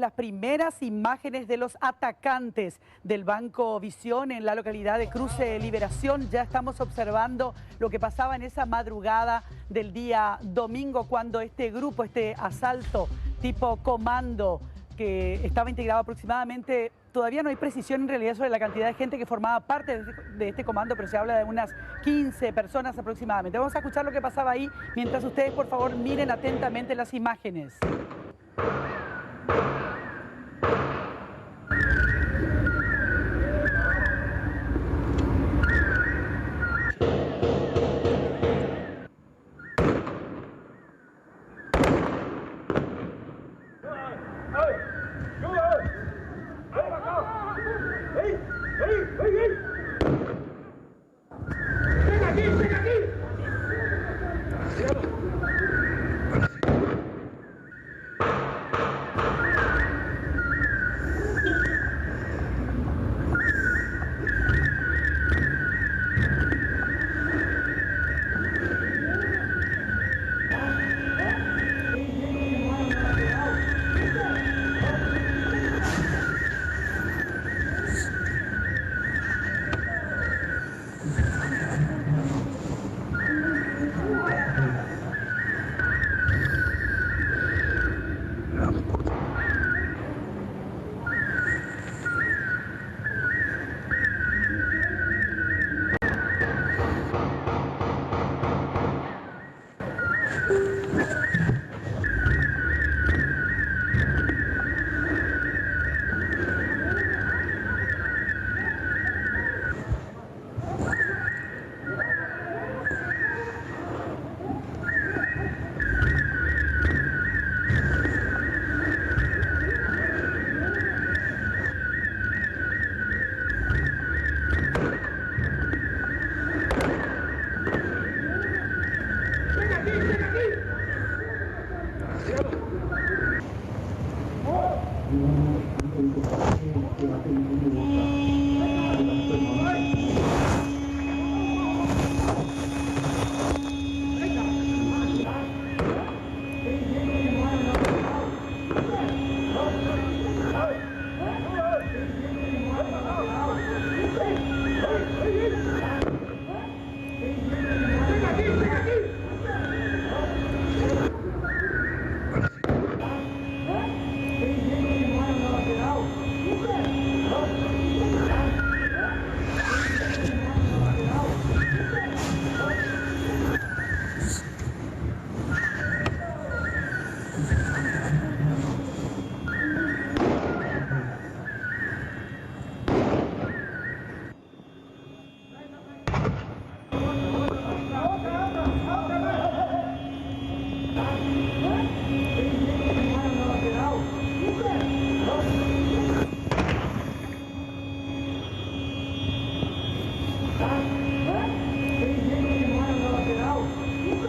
las primeras imágenes de los atacantes del Banco Visión en la localidad de Cruce Liberación. Ya estamos observando lo que pasaba en esa madrugada del día domingo, cuando este grupo, este asalto tipo comando, que estaba integrado aproximadamente, todavía no hay precisión en realidad sobre la cantidad de gente que formaba parte de este comando, pero se habla de unas 15 personas aproximadamente. Vamos a escuchar lo que pasaba ahí, mientras ustedes por favor miren atentamente las imágenes.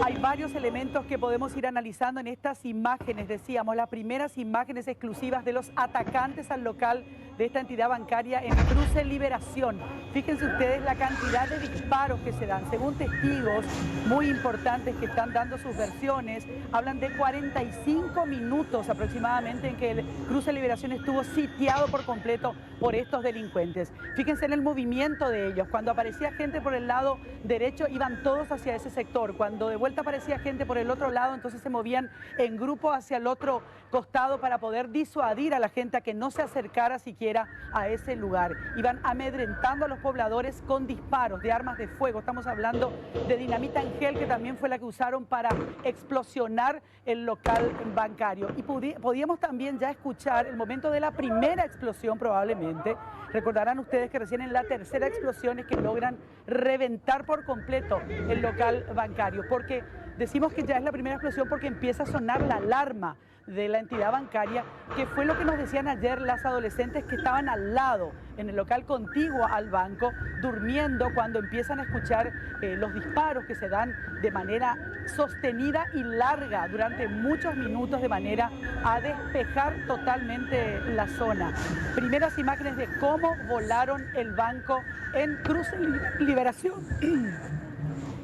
Hay varios elementos que podemos ir analizando en estas imágenes, decíamos, las primeras imágenes exclusivas de los atacantes al local de esta entidad bancaria en Cruce Liberación. Fíjense ustedes la cantidad de disparos que se dan. Según testigos muy importantes que están dando sus versiones, hablan de 45 minutos aproximadamente en que el Cruce Liberación estuvo sitiado por completo por estos delincuentes. Fíjense en el movimiento de ellos. Cuando aparecía gente por el lado derecho, iban todos hacia ese sector. Cuando de vuelta aparecía gente por el otro lado, entonces se movían en grupo hacia el otro costado para poder disuadir a la gente a que no se acercara siquiera a ese lugar. Iban amedrentando a los pobladores con disparos de armas de fuego. Estamos hablando de dinamita en gel, que también fue la que usaron para explosionar el local bancario. Y podíamos también ya escuchar el momento de la primera explosión probablemente. Recordarán ustedes que recién en la tercera explosión es que logran reventar por completo el local bancario. Porque decimos que ya es la primera explosión porque empieza a sonar la alarma de la entidad bancaria, que fue lo que nos decían ayer las adolescentes que estaban al lado, en el local contiguo al banco, durmiendo, cuando empiezan a escuchar los disparos que se dan de manera sostenida y larga durante muchos minutos, de manera a despejar totalmente la zona. Primeras imágenes de cómo volaron el banco en Cruce Liberación.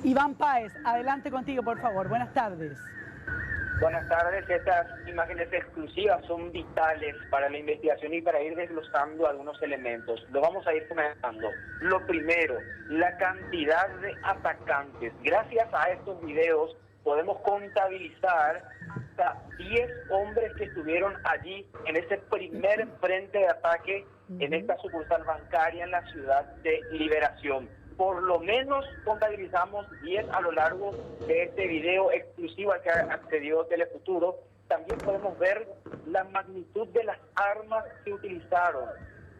Iván Páez, adelante contigo, por favor. Buenas tardes. Buenas tardes. Estas imágenes exclusivas son vitales para la investigación y para ir desglosando algunos elementos. Lo vamos a ir comentando. Lo primero, la cantidad de atacantes. Gracias a estos videos podemos contabilizar hasta 10 hombres que estuvieron allí en ese primer frente de ataque en esta sucursal bancaria en la ciudad de Liberación. Por lo menos contabilizamos 10 a lo largo de este video exclusivo al que accedió Telefuturo. También podemos ver la magnitud de las armas que utilizaron.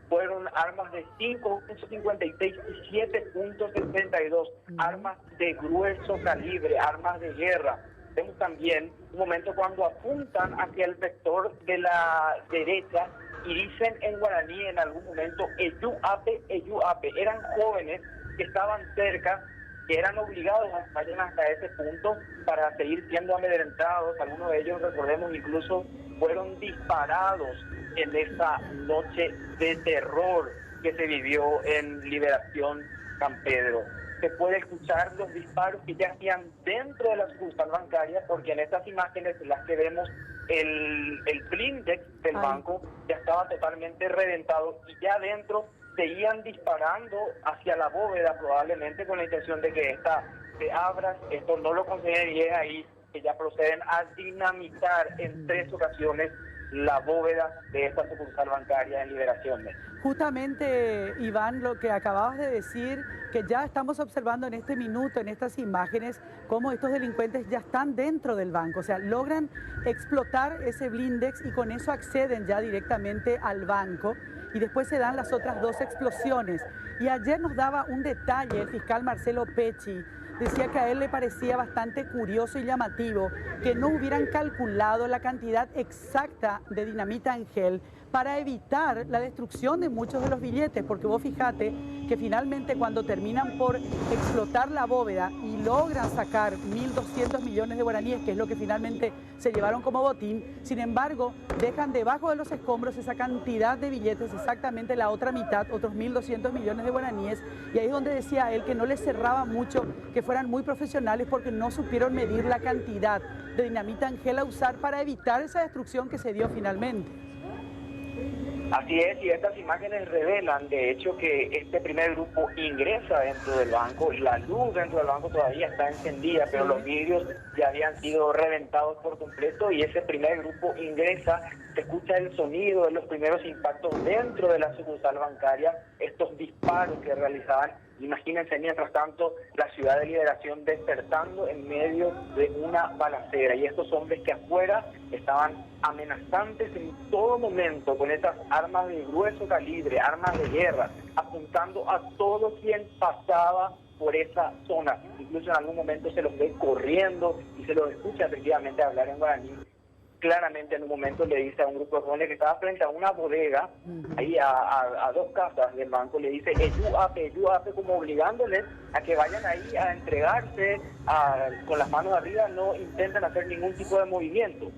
Fueron armas de 5.56 y 7.62, armas de grueso calibre, armas de guerra. Vemos también un momento cuando apuntan hacia el sector de la derecha y dicen en guaraní en algún momento, Eyuape, Eyuape. Eran jóvenes que estaban cerca, que eran obligados a vayan hasta ese punto para seguir siendo amedrentados. Algunos de ellos, recordemos, incluso fueron disparados en esa noche de terror que se vivió en Liberación San Pedro. Se puede escuchar los disparos que ya hacían dentro de la sucursal bancaria, porque en estas imágenes en las que vemos el blindex del banco ya estaba totalmente reventado y ya adentro seguían disparando hacia la bóveda, probablemente con la intención de que esta se abra. Esto no lo consideraría ahí, que ya proceden a dinamitar en 3 ocasiones la bóveda de esta sucursal bancaria en Liberación. Justamente, Iván, lo que acababas de decir, que ya estamos observando en este minuto, en estas imágenes, cómo estos delincuentes ya están dentro del banco, o sea, logran explotar ese blindex y con eso acceden ya directamente al banco. Y después se dan las otras 2 explosiones. Y ayer nos daba un detalle el fiscal Marcelo Pecci. Decía que a él le parecía bastante curioso y llamativo que no hubieran calculado la cantidad exacta de dinamita en gel para evitar la destrucción de muchos de los billetes, porque vos fijate que finalmente cuando terminan por explotar la bóveda y logran sacar 1.200 millones de guaraníes, que es lo que finalmente se llevaron como botín, sin embargo, dejan debajo de los escombros esa cantidad de billetes, exactamente la otra mitad, otros 1.200 millones de guaraníes, y ahí es donde decía él que no les cerraba mucho que fueran muy profesionales porque no supieron medir la cantidad de dinamita en gel a usar para evitar esa destrucción que se dio finalmente. Así es, y estas imágenes revelan, de hecho, que este primer grupo ingresa dentro del banco. La luz dentro del banco todavía está encendida, pero los vidrios ya habían sido reventados por completo y ese primer grupo ingresa. Se escucha el sonido de los primeros impactos dentro de la sucursal bancaria, estos disparos que realizaban. Imagínense, mientras tanto, la ciudad de Liberación despertando en medio de una balacera. Y estos hombres que afuera estaban amenazantes en todo momento con estas armas de grueso calibre, armas de guerra, apuntando a todo quien pasaba por esa zona. Incluso en algún momento se los ve corriendo y se los escucha efectivamente hablar en guaraní. Claramente en un momento le dice a un grupo de jóvenes que estaba frente a una bodega, ahí a 2 casas del banco, le dice Eyuape, Eyuape, como obligándoles a que vayan ahí a entregarse con las manos arriba, no intenten hacer ningún tipo de movimiento.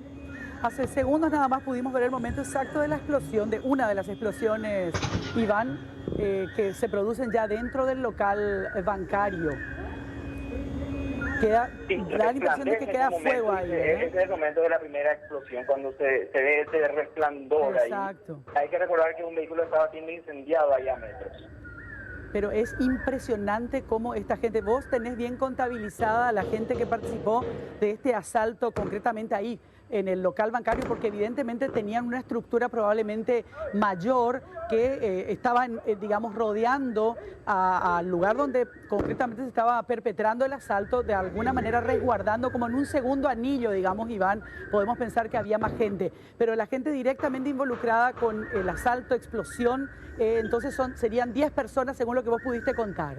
Hace segundos nada más pudimos ver el momento exacto de la explosión, de una de las explosiones, Iván, que se producen ya dentro del local bancario. Da la impresión de que queda fuego ahí. Ese es el momento de la primera explosión, cuando se ve ese resplandor. Exacto. Ahí. Hay que recordar que un vehículo estaba siendo incendiado allá a metros. Pero es impresionante cómo esta gente, vos tenés bien contabilizada a la gente que participó de este asalto concretamente ahí, en el local bancario, porque evidentemente tenían una estructura probablemente mayor que estaban, digamos, rodeando al lugar donde concretamente se estaba perpetrando el asalto, de alguna manera resguardando como en un segundo anillo, digamos, Iván, podemos pensar que había más gente, pero la gente directamente involucrada con el asalto, explosión, entonces serían 10 personas según lo que vos pudiste contar.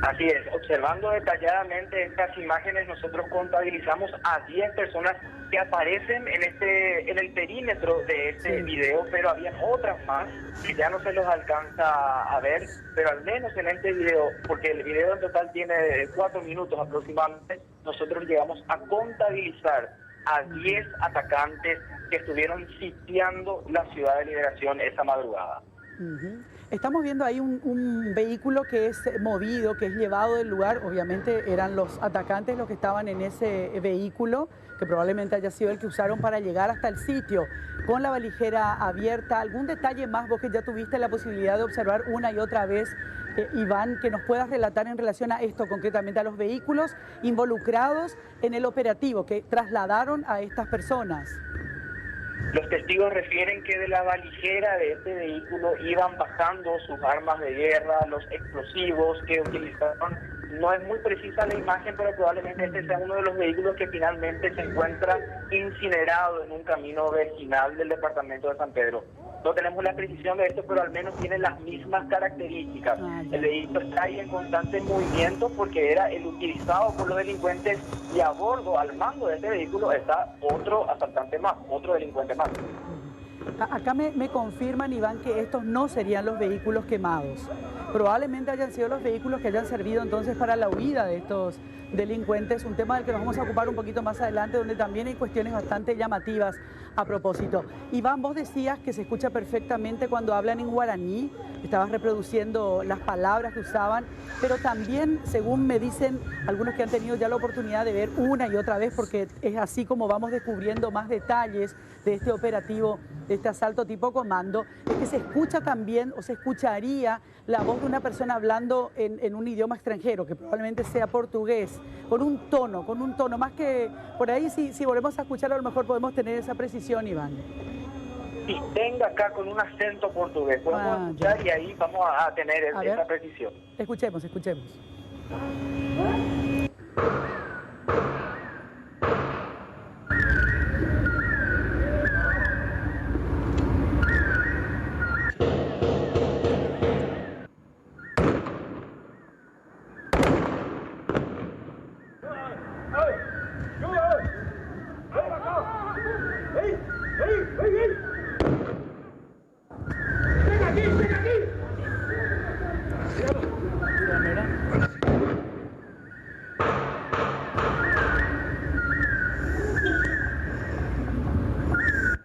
Así es, observando detalladamente estas imágenes, nosotros contabilizamos a 10 personas que aparecen en el perímetro de este video, pero había otras más que ya no se los alcanza a ver, pero al menos en este video, porque el video en total tiene 4 minutos aproximadamente, nosotros llegamos a contabilizar a 10 atacantes que estuvieron sitiando la ciudad de Liberación esa madrugada. Estamos viendo ahí un vehículo que es movido, que es llevado del lugar. Obviamente eran los atacantes los que estaban en ese vehículo, que probablemente haya sido el que usaron para llegar hasta el sitio, con la valijera abierta. ¿Algún detalle más, vos que ya tuviste la posibilidad de observar una y otra vez, Iván, que nos puedas relatar en relación a esto, concretamente a los vehículos involucrados en el operativo que trasladaron a estas personas? Los testigos refieren que de la valijera de este vehículo iban bajando sus armas de guerra, los explosivos que utilizaron. No es muy precisa la imagen, pero probablemente este sea uno de los vehículos que finalmente se encuentra incinerado en un camino vecinal del departamento de San Pedro. No tenemos la precisión de esto, pero al menos tiene las mismas características. El vehículo está ahí en constante movimiento porque era el utilizado por los delincuentes, y a bordo, al mando de este vehículo, está otro asaltante más, otro delincuente más. Acá me confirman, Iván, que estos no serían los vehículos quemados. Probablemente hayan sido los vehículos que hayan servido entonces para la huida de estos delincuentes, un tema del que nos vamos a ocupar un poquito más adelante, donde también hay cuestiones bastante llamativas a propósito. Iván, vos decías que se escucha perfectamente cuando hablan en guaraní, estabas reproduciendo las palabras que usaban, pero también, según me dicen algunos que han tenido ya la oportunidad de ver una y otra vez, porque es así como vamos descubriendo más detalles de este operativo, de este asalto tipo comando, es que se escucha también, o se escucharía la voz de una persona hablando en un idioma extranjero, que probablemente sea portugués, con un tono, más que por ahí, si volvemos a escuchar, a lo mejor podemos tener esa precisión, Iván. Sí, venga acá con un acento portugués, podemos escuchar y ahí vamos a tener esa precisión. Escuchemos.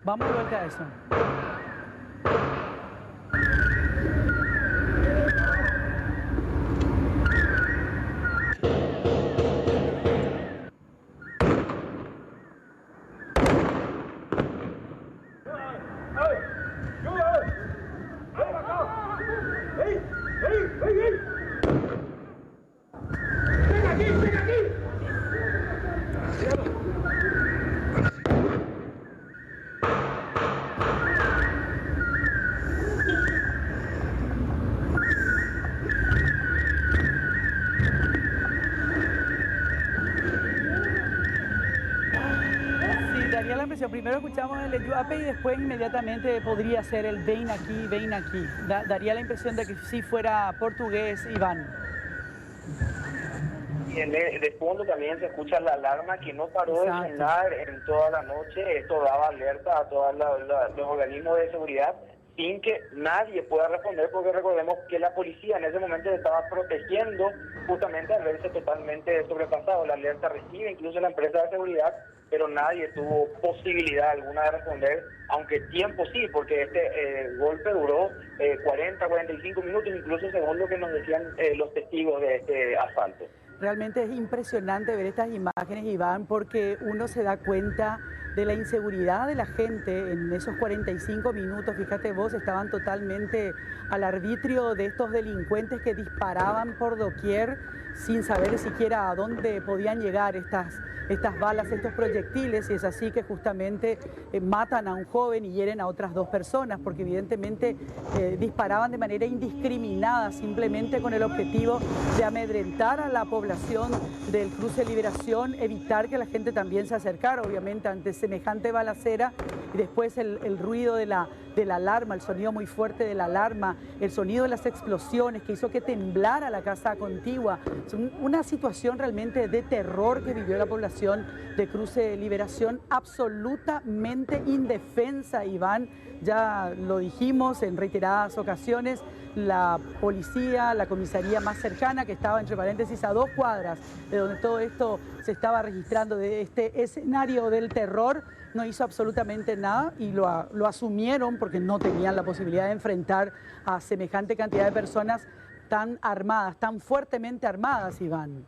Vamos de vuelta a eso. Primero escuchamos el Eyuape y después inmediatamente podría ser el ven aquí. Daría la impresión de que sí fuera portugués, Iván. Y de fondo también se escucha la alarma que no paró de sonar en toda la noche. Esto daba alerta a todos los organismos de seguridad sin que nadie pueda responder, porque recordemos que la policía en ese momento se estaba protegiendo justamente al verse totalmente sobrepasado. La alerta recibe incluso la empresa de seguridad, pero nadie tuvo posibilidad alguna de responder, aunque tiempo sí, porque este golpe duró 45 minutos, incluso según lo que nos decían los testigos de este asalto. Realmente es impresionante ver estas imágenes, Iván, porque uno se da cuenta de la inseguridad de la gente en esos 45 minutos. Fíjate vos, estaban totalmente al arbitrio de estos delincuentes que disparaban por doquier sin saber siquiera a dónde podían llegar estas balas, estos proyectiles, y es así que justamente matan a un joven y hieren a otras dos personas, porque evidentemente disparaban de manera indiscriminada, simplemente con el objetivo de amedrentar a la población del Cruce Liberación, evitar que la gente también se acercara, obviamente, ante semejante balacera, y después el ruido de la alarma, el sonido muy fuerte de la alarma, el sonido de las explosiones que hizo que temblara la casa contigua. Es una situación realmente de terror que vivió la población de Cruce Liberación, absolutamente indefensa, Iván. Ya lo dijimos en reiteradas ocasiones, la policía, la comisaría más cercana, que estaba entre paréntesis a 2 cuadras de donde todo esto se estaba registrando, de este escenario del terror, no hizo absolutamente nada y lo asumieron porque no tenían la posibilidad de enfrentar a semejante cantidad de personas tan armadas, tan fuertemente armadas, Iván.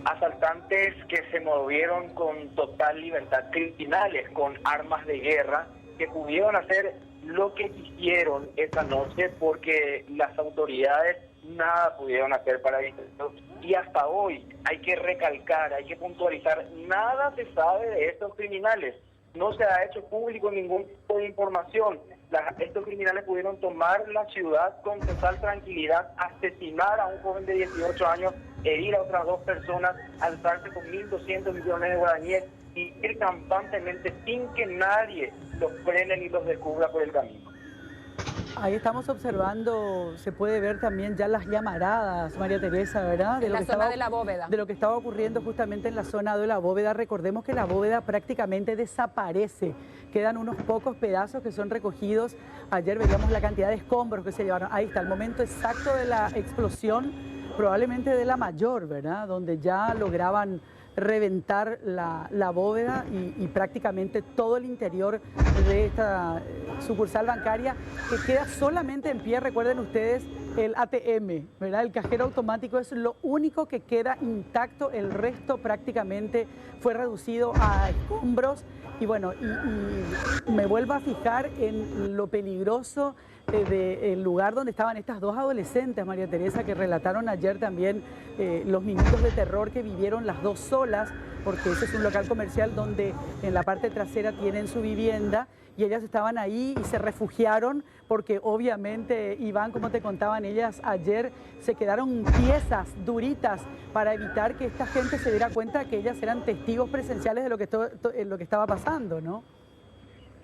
Asaltantes que se movieron con total libertad, criminales con armas de guerra, que pudieron hacer lo que quisieron esa noche porque las autoridades nada pudieron hacer para evitarlo. Y hasta hoy hay que recalcar, hay que puntualizar, nada se sabe de estos criminales. No se ha hecho público ningún tipo de información. Estos criminales pudieron tomar la ciudad con total tranquilidad, asesinar a un joven de 18 años, herir a otras 2 personas, alzarse con 1.200 millones de guaraníes y ir campantemente sin que nadie los frene ni los descubra por el camino. Ahí estamos observando, se puede ver también ya las llamaradas, María Teresa, ¿verdad? De la zona de la bóveda. De lo que estaba ocurriendo justamente en la zona de la bóveda. Recordemos que la bóveda prácticamente desaparece. Quedan unos pocos pedazos que son recogidos. Ayer veíamos la cantidad de escombros que se llevaron. Ahí está el momento exacto de la explosión, probablemente de la mayor, ¿verdad? Donde ya lograban reventar la bóveda y prácticamente todo el interior de esta sucursal bancaria que queda solamente en pie. Recuerden ustedes el ATM, ¿verdad? El cajero automático es lo único que queda intacto, el resto prácticamente fue reducido a escombros. Y bueno, y me vuelvo a fijar en lo peligroso del lugar donde estaban estas 2 adolescentes, María Teresa, que relataron ayer también los minutos de terror que vivieron las 2 solas, porque ese es un local comercial donde en la parte trasera tienen su vivienda y ellas estaban ahí y se refugiaron porque obviamente, Iván, como te contaban ellas ayer, se quedaron tiesas, duritas, para evitar que esta gente se diera cuenta que ellas eran testigos presenciales de lo que estaba pasando, ¿no?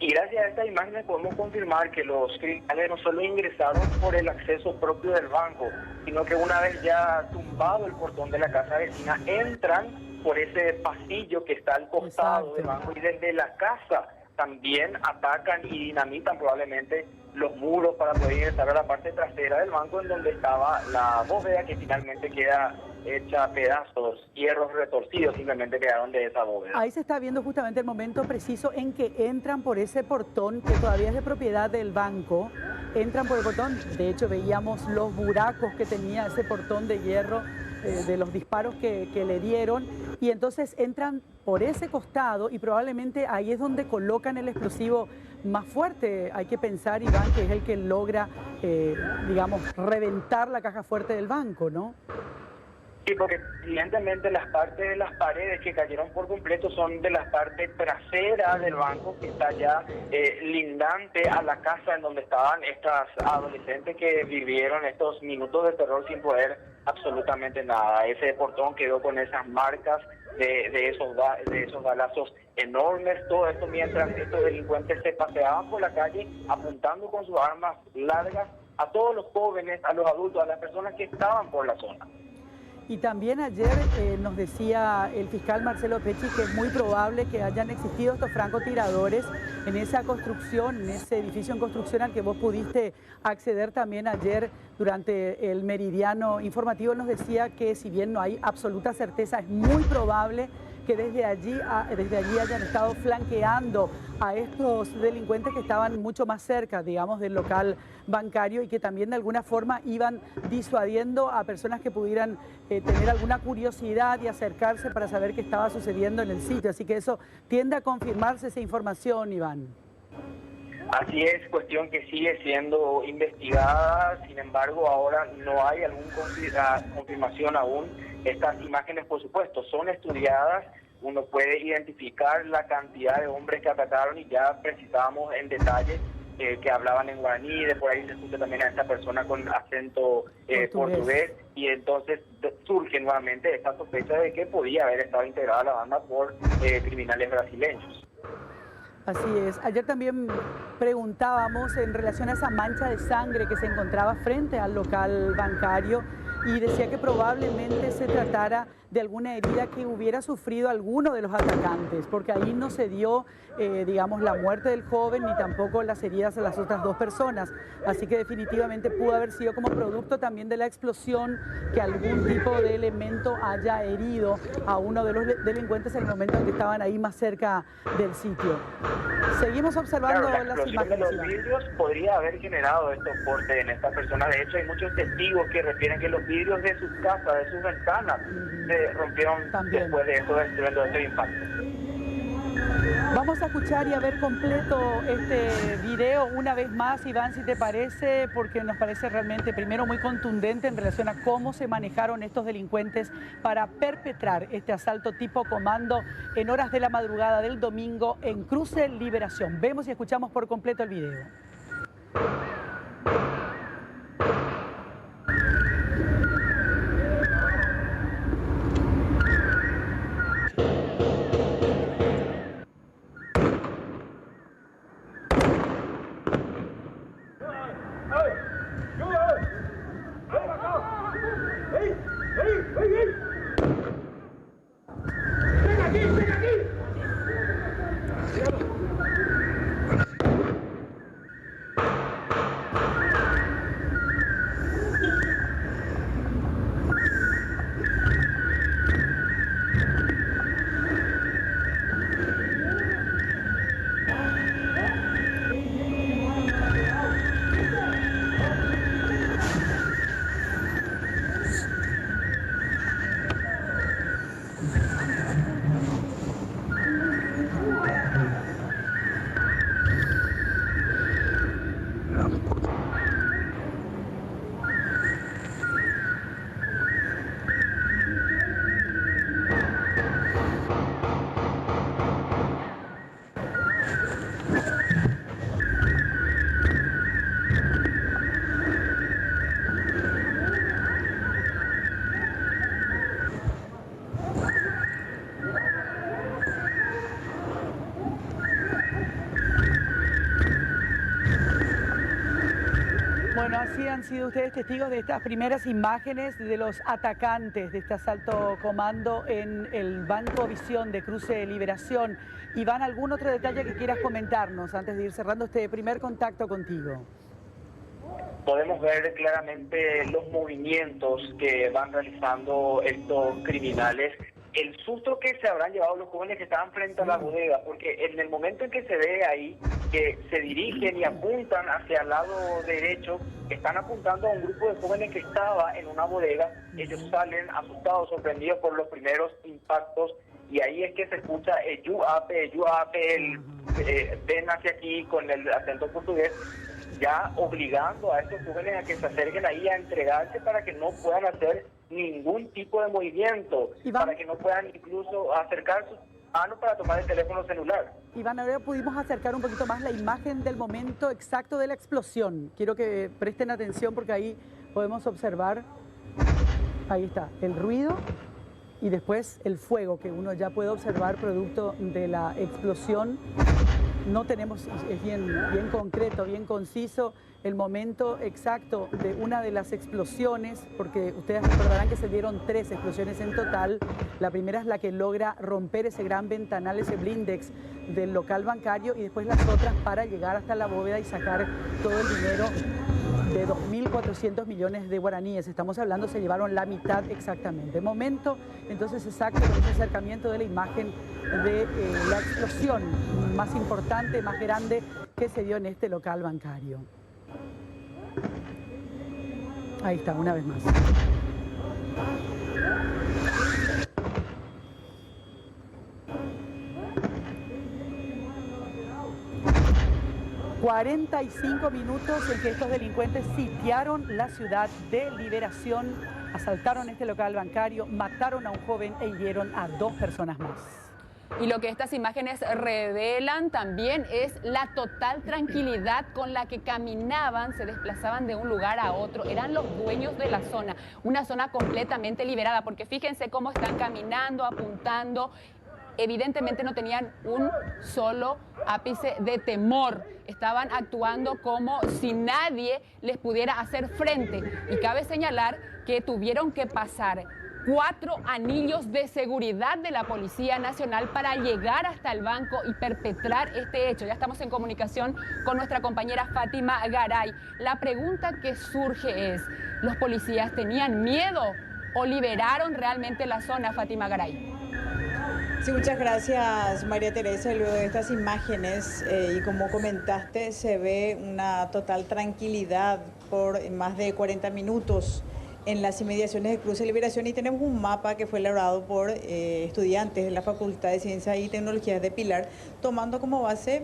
Y gracias a estas imágenes podemos confirmar que los criminales no solo ingresaron por el acceso propio del banco, sino que una vez ya tumbado el portón de la casa vecina, entran por ese pasillo que está al costado del banco y desde la casa también atacan y dinamitan probablemente los muros para poder ingresar a la parte trasera del banco en donde estaba la bóveda, que finalmente queda hecha a pedazos, hierros retorcidos simplemente quedaron de esa bóveda. Ahí se está viendo justamente el momento preciso en que entran por ese portón que todavía es de propiedad del banco. Entran por el portón, de hecho veíamos los buracos que tenía ese portón de hierro de los disparos que le dieron, y entonces entran por ese costado y probablemente ahí es donde colocan el explosivo más fuerte. Hay que pensar, Iván, que es el que logra, digamos, reventar la caja fuerte del banco, ¿no? Sí, porque evidentemente las partes de las paredes que cayeron por completo son de la parte trasera del banco, que está ya lindante a la casa en donde estaban estas adolescentes que vivieron estos minutos de terror sin poder absolutamente nada. Ese portón quedó con esas marcas de esos balazos enormes. Todo esto mientras estos delincuentes se paseaban por la calle apuntando con sus armas largas a todos los jóvenes, a los adultos, a las personas que estaban por la zona. Y también ayer nos decía el fiscal Marcelo Pecci que es muy probable que hayan existido estos francotiradores en esa construcción, en ese edificio en construcción al que vos pudiste acceder también ayer durante el meridiano informativo. Nos decía que si bien no hay absoluta certeza, es muy probable que desde allí hayan estado flanqueando a estos delincuentes que estaban mucho más cerca, digamos, del local bancario y que también de alguna forma iban disuadiendo a personas que pudieran tener alguna curiosidad y acercarse para saber qué estaba sucediendo en el sitio. Así que eso tiende a confirmarse esa información, Iván. Así es, cuestión que sigue siendo investigada, sin embargo ahora no hay alguna confirmación aún. Estas imágenes, por supuesto, son estudiadas, uno puede identificar la cantidad de hombres que atacaron y ya precisamos en detalle que hablaban en guaraní, de por ahí se escucha también a esta persona con acento portugués, y entonces surge nuevamente esta sospecha de que podía haber estado integrada la banda por criminales brasileños. Así es. Ayer también preguntábamos en relación a esa mancha de sangre que se encontraba frente al local bancario y decía que probablemente se tratara de alguna herida que hubiera sufrido alguno de los atacantes, porque ahí no se dio, digamos, la muerte del joven ni tampoco las heridas a las otras 2 personas. Así que definitivamente pudo haber sido como producto también de la explosión que algún tipo de elemento haya herido a uno de los delincuentes en el momento en que estaban ahí más cerca del sitio. Seguimos observando las imágenes. Los vidrios podría haber generado estos cortes en esta persona. De hecho, hay muchos testigos que refieren que los vidrios vidrios de sus casas, de sus ventanas, se rompieron También. después de esto, de este impacto. Vamos a escuchar y a ver completo este video una vez más, Iván, si te parece, porque nos parece realmente, primero, muy contundente en relación a cómo se manejaron estos delincuentes para perpetrar este asalto tipo comando en horas de la madrugada del domingo en Cruce Liberación. Vemos y escuchamos por completo el video. Bueno, así han sido ustedes testigos de estas primeras imágenes de los atacantes de este asalto comando en el Banco Visión de Cruce Liberación. Iván, ¿algún otro detalle que quieras comentarnos antes de ir cerrando este primer contacto contigo? Podemos ver claramente los movimientos que van realizando estos criminales, el susto que se habrán llevado los jóvenes que estaban frente a la bodega, porque en el momento en que se ve ahí que se dirigen y apuntan hacia el lado derecho, están apuntando a un grupo de jóvenes que estaba en una bodega. Ellos salen asustados, sorprendidos por los primeros impactos, y ahí es que se escucha Yuape, ven hacia aquí con el acento portugués, ya obligando a estos jóvenes a que se acerquen ahí a entregarse para que no puedan hacer ningún tipo de movimiento, Iván, para que no puedan incluso acercar sus manos para tomar el teléfono celular. Iván, ahora pudimos acercar un poquito más la imagen del momento exacto de la explosión. Quiero que presten atención porque ahí podemos observar, ahí está, el ruido y después el fuego que uno ya puede observar producto de la explosión. No tenemos, es bien concreto, bien conciso el momento exacto de una de las explosiones, porque ustedes recordarán que se dieron 3 explosiones en total. La primera es la que logra romper ese gran ventanal, ese blindex del local bancario, y después las otras para llegar hasta la bóveda y sacar todo el dinero de 2.400 millones de guaraníes. Estamos hablando, se llevaron la mitad exactamente. Momento, entonces, exacto, con ese acercamiento de la imagen de la explosión más importante, más grande que se dio en este local bancario. Ahí está, una vez más. ...45 minutos en que estos delincuentes sitiaron la ciudad de Liberación, asaltaron este local bancario, mataron a un joven e hirieron a 2 personas más. Y lo que estas imágenes revelan también es la total tranquilidad con la que caminaban, se desplazaban de un lugar a otro. Eran los dueños de la zona, una zona completamente liberada, porque fíjense cómo están caminando, apuntando. Evidentemente no tenían un solo ápice de temor. Estaban actuando como si nadie les pudiera hacer frente. Y cabe señalar que tuvieron que pasar 4 anillos de seguridad de la Policía Nacional para llegar hasta el banco y perpetrar este hecho. Ya estamos en comunicación con nuestra compañera Fátima Garay. La pregunta que surge es, ¿los policías tenían miedo o liberaron realmente la zona, Fátima Garay? Sí, muchas gracias, María Teresa. Luego de estas imágenes, y como comentaste, se ve una total tranquilidad por más de 40 minutos en las inmediaciones de Cruce Liberación, y tenemos un mapa que fue elaborado por estudiantes de la Facultad de Ciencias y Tecnologías de Pilar, tomando como base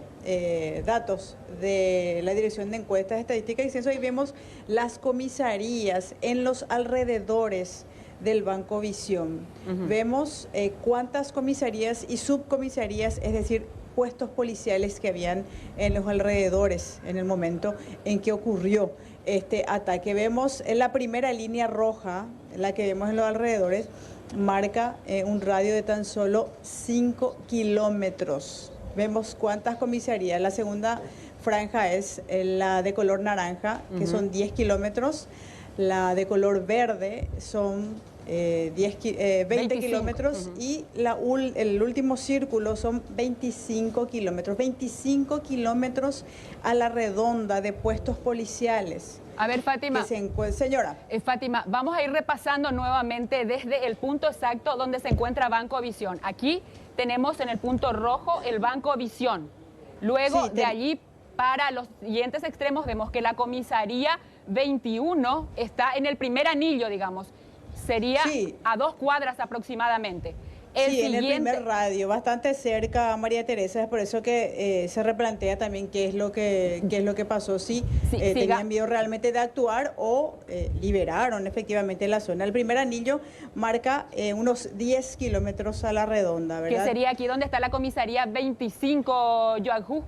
datos de la Dirección de Encuestas, Estadísticas y Censo, y vemos las comisarías en los alrededores del Banco Visión. Vemos cuántas comisarías y subcomisarías, es decir, puestos policiales que habían en los alrededores en el momento en que ocurrió este ataque. Vemos en la primera línea roja, la que vemos en los alrededores, marca un radio de tan solo 5 kilómetros. Vemos cuántas comisarías. La segunda franja es la de color naranja, que son 10 kilómetros. La de color verde son 20 kilómetros y el último círculo son 25 kilómetros. 25 kilómetros a la redonda de puestos policiales. A ver, Fátima. Señora. Fátima, vamos a ir repasando nuevamente desde el punto exacto donde se encuentra Banco Visión. Aquí tenemos en el punto rojo el Banco Visión. Luego de allí para los siguientes extremos vemos que la comisaría 21 está en el primer anillo, digamos. Sería a 2 cuadras aproximadamente. En el primer radio, bastante cerca, María Teresa. Es por eso que se replantea también qué es lo que pasó, si tenían miedo realmente de actuar o liberaron efectivamente la zona. El primer anillo marca unos 10 kilómetros a la redonda, ¿verdad? Que sería aquí donde está la comisaría 25, Yoagú.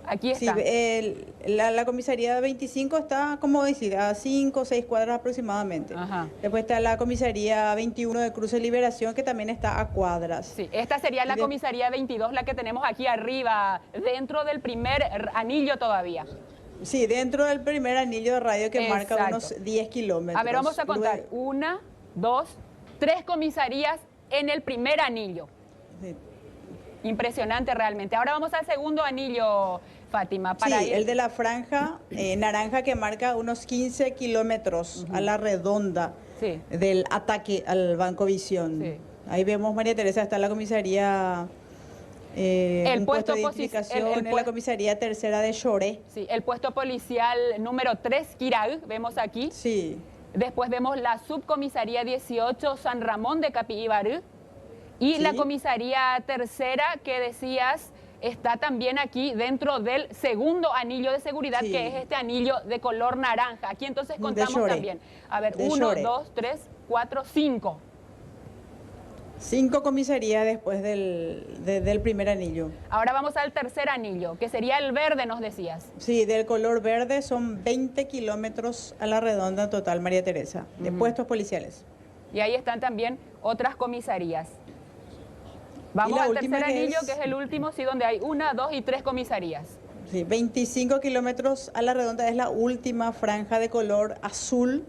Aquí está. Sí, la comisaría 25 está, como decir, a 5 o 6 cuadras aproximadamente. Después está la comisaría 21 de Cruce Liberación, que también está a cuadras. Sí, esta sería la comisaría 22, la que tenemos aquí arriba, dentro del primer anillo todavía. Sí, dentro del primer anillo de radio que marca unos 10 kilómetros. A ver, vamos a contar. 1, 2, 3 comisarías en el primer anillo. Sí. Impresionante realmente. Ahora vamos al segundo anillo, Fátima. El de la franja naranja, que marca unos 15 kilómetros a la redonda del ataque al Banco Visión. Sí. Ahí vemos, María Teresa, está la comisaría, el puesto de identificación en la comisaría tercera de Choré. Sí, el puesto policial número 3, Quirau, vemos aquí. Sí. Después vemos la subcomisaría 18, San Ramón de Capibarú. Y la comisaría tercera que decías está también aquí dentro del segundo anillo de seguridad, que es este anillo de color naranja. Aquí entonces contamos también. A ver, 1, 2, 3, 4, 5. 5 comisarías después del primer anillo. Ahora vamos al tercer anillo, que sería el verde, nos decías. Sí, del color verde son 20 kilómetros a la redonda total, María Teresa, de puestos policiales. Y ahí están también otras comisarías. Vamos al tercer anillo, que es el último, donde hay 1, 2 y 3 comisarías. Sí, 25 kilómetros a la redonda es la última franja de color azul,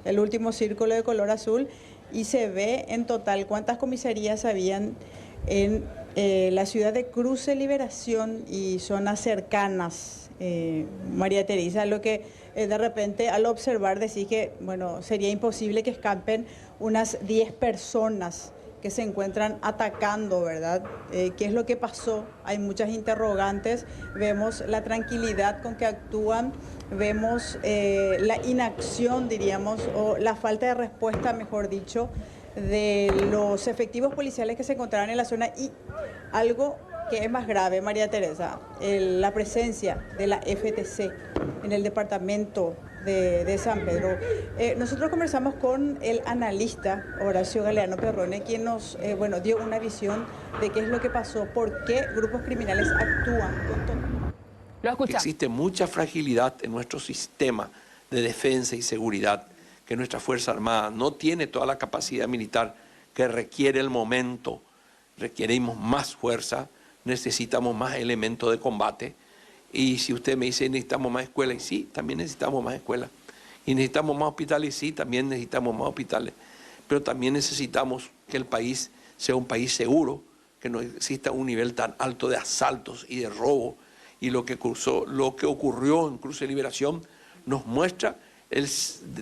el último círculo de color azul, y se ve en total cuántas comisarías habían en la ciudad de Cruce Liberación y zonas cercanas, María Teresa, lo que de repente al observar decís que, bueno, sería imposible que escapen unas 10 personas que se encuentran atacando, ¿verdad? ¿Qué es lo que pasó? Hay muchas interrogantes, vemos la tranquilidad con que actúan, vemos la inacción, diríamos, o la falta de respuesta, mejor dicho, de los efectivos policiales que se encontraban en la zona, y algo que es más grave, María Teresa, la presencia de la FTC en el departamento de San Pedro. Nosotros conversamos con el analista Horacio Galeano Perrone, quien nos dio una visión de qué es lo que pasó, por qué grupos criminales actúan. Lo escuchamos. Existe mucha fragilidad en nuestro sistema de defensa y seguridad, que nuestra Fuerza Armada no tiene toda la capacidad militar que requiere el momento. Requerimos más fuerza, necesitamos más elementos de combate. Y si usted me dice necesitamos más escuelas, y sí, también necesitamos más escuelas. Y necesitamos más hospitales, y sí, también necesitamos más hospitales. Pero también necesitamos que el país sea un país seguro, que no exista un nivel tan alto de asaltos y de robo. Y lo que ocurrió en Cruce Liberación nos muestra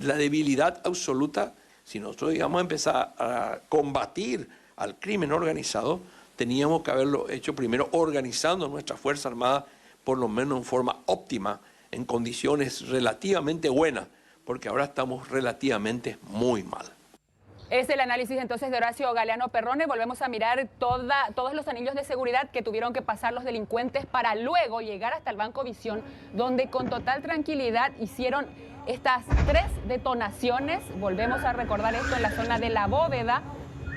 la debilidad absoluta. Si nosotros íbamos a empezar a combatir al crimen organizado, teníamos que haberlo hecho primero organizando nuestra Fuerza Armada, por lo menos en forma óptima, en condiciones relativamente buenas, porque ahora estamos relativamente muy mal. Es el análisis entonces de Horacio Galeano Perrone. Volvemos a mirar todos los anillos de seguridad que tuvieron que pasar los delincuentes para luego llegar hasta el Banco Visión, donde con total tranquilidad hicieron estas 3 detonaciones. Volvemos a recordar esto en la zona de La Bóveda.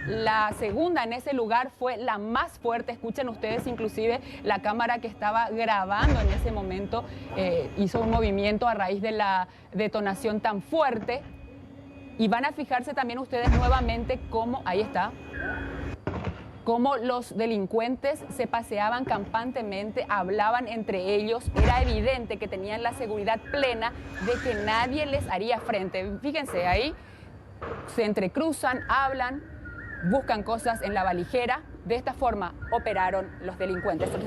La segunda en ese lugar fue la más fuerte. Escuchen ustedes, inclusive la cámara que estaba grabando en ese momento hizo un movimiento a raíz de la detonación tan fuerte. Y van a fijarse también ustedes nuevamente cómo, ahí está, cómo los delincuentes se paseaban campantemente, hablaban entre ellos. Era evidente que tenían la seguridad plena de que nadie les haría frente. Fíjense, ahí se entrecruzan, hablan, buscan cosas en la valijera. De esta forma operaron los delincuentes.